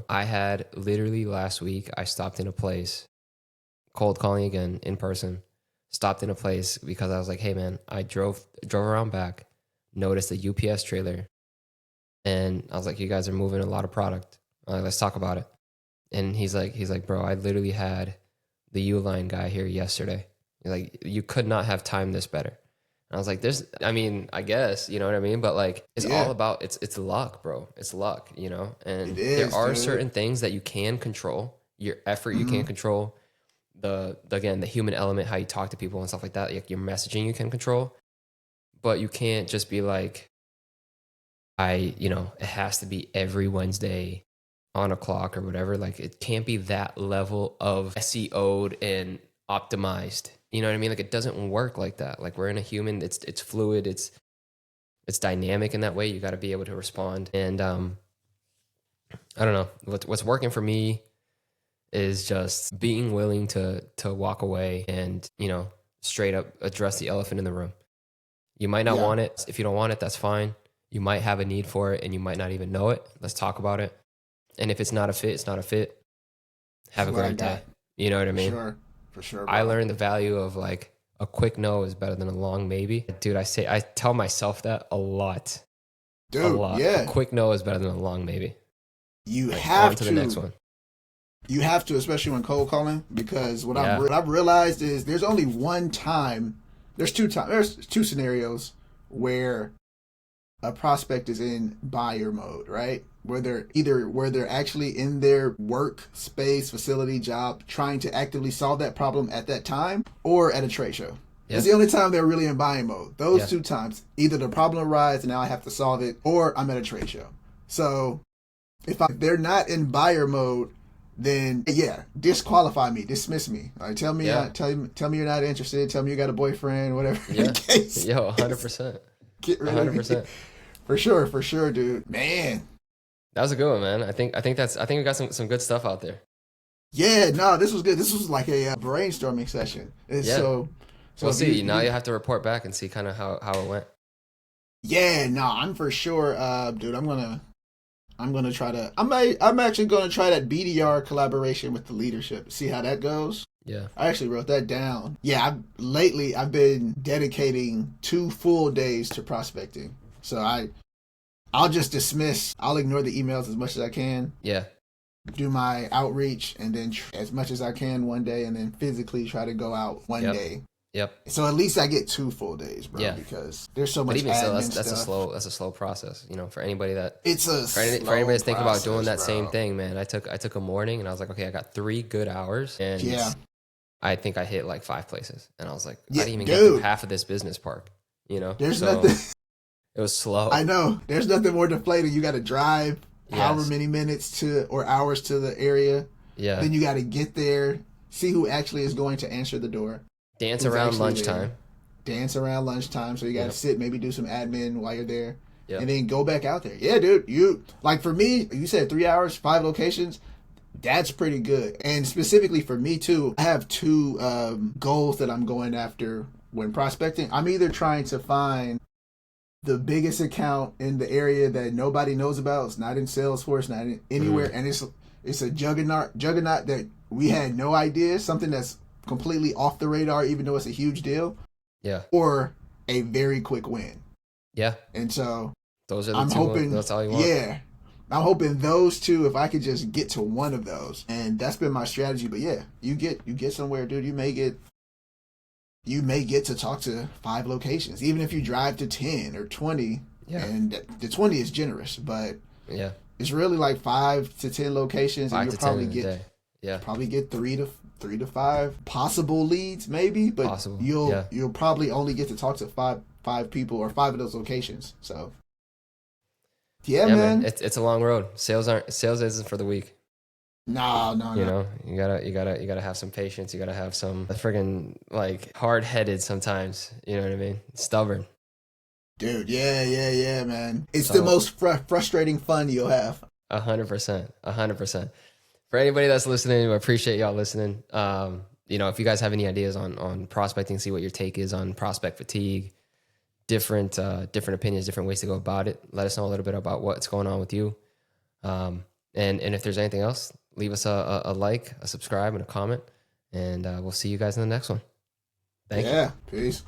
I had literally last week, I stopped in a place cold calling again in person. Stopped in a place because I was like, hey man, I drove around back, noticed a UPS trailer, and I was like, you guys are moving a lot of product. Let's talk about it. And he's like, bro, I literally had the Uline guy here yesterday. He's like, you could not have timed this better. And I was like, I guess, you know what I mean? But like, it's all about, it's luck, bro. It's luck, you know? And there are certain things that you can control. Your effort, you can't control. Again, the human element, how you talk to people and stuff like that, like your messaging you can control. But you can't just be like, it has to be every Wednesday on a clock or whatever. Like it can't be that level of SEO'd and optimized. You know what I mean? Like it doesn't work like that. Like we're in a human, it's fluid, it's dynamic in that way. You got to be able to respond. And I don't know, what's working for me is just being willing to walk away and, straight up address the elephant in the room. You might not want it. If you don't want it, that's fine. You might have a need for it and you might not even know it. Let's talk about it. And if it's not a fit, it's not a fit. Have a great day. You know what I mean? For sure. Bro. I learned the value of like a quick no is better than a long maybe. Dude, I tell myself that a lot. Dude, a lot. Yeah. A quick no is better than a long maybe. You have on to the next one. You have to, especially when cold calling, because what I've realized is there's only one time. There's two scenarios where a prospect is in buyer mode, right? Where they're actually in their work space, facility, job, trying to actively solve that problem at that time, or at a trade show. Yeah. It's the only time they're really in buying mode. Those two times, either the problem arises and now I have to solve it, or I'm at a trade show. So if they're not in buyer mode, then disqualify me, dismiss me. Like, tell me you're not interested. Tell me you got a boyfriend, whatever. Yeah, 100%. Get rid of 100%. For sure, dude. Man, that was a good one, man. I think we got some good stuff out there. Yeah, no, this was good. This was like a brainstorming session. So we'll see. Now you have to report back and see kind of how it went. Yeah, no, I'm for sure, dude. I'm gonna try to. I'm actually gonna try that BDR collaboration with the leadership. See how that goes. Yeah, I actually wrote that down. Yeah, lately I've been dedicating 2 full days to prospecting. So I'll just dismiss. I'll ignore the emails as much as I can. Yeah. Do my outreach and then as much as I can one day, and then physically try to go out one day. Yep. So at least I get 2 full days, bro. Yeah. Because there's so much. But even so, that's a slow process. For anybody that for anybody that's thinking about doing that same thing, man. I took a morning and I was like, okay, I got 3 good hours, and I think I hit like 5 places, and I was like, I didn't even get through half of this business park. There's nothing. It was slow. I know. There's nothing more deflating. You got to drive however many minutes or hours to the area. Yeah. Then you got to get there, see who actually is going to answer the door. Dance around lunchtime. So you got to sit, maybe do some admin while you're there. Yep. And then go back out there. Yeah, dude. For me, you said 3 hours, 5 locations. That's pretty good. And specifically for me too, I have 2 goals that I'm going after when prospecting. I'm either trying to find the biggest account in the area that nobody knows about. It's not in Salesforce, not in anywhere, and it's a juggernaut that we had no idea. Something that's completely off the radar, even though it's a huge deal. Yeah. Or a very quick win. Yeah. And so those are the 2. Hoping, that's all you want. Yeah. I'm hoping those 2, if I could just get to one of those, and that's been my strategy. But yeah, you get somewhere, dude. You may get to talk to 5 locations, even if you drive to 10 or 20. Yeah. And the 20 is generous, but it's really like 5 to 10 locations, and you'll probably get 3 to 5 possible leads, maybe. But you'll probably only get to talk to 5 people or 5 of those locations. So. Yeah, man. It's a long road. Sales isn't for the weak. No. You gotta have some patience. You gotta have some friggin' like hard-headed sometimes. You know what I mean? Stubborn. Dude, yeah, man. It's the most frustrating fun you'll have. 100%. For anybody that's listening, I appreciate y'all listening. If you guys have any ideas on prospecting, see what your take is on prospect fatigue, different opinions, different ways to go about it. Let us know a little bit about what's going on with you. And if there's anything else, leave us a like, a subscribe, and a comment. And we'll see you guys in the next one. Thank you. Yeah. Peace.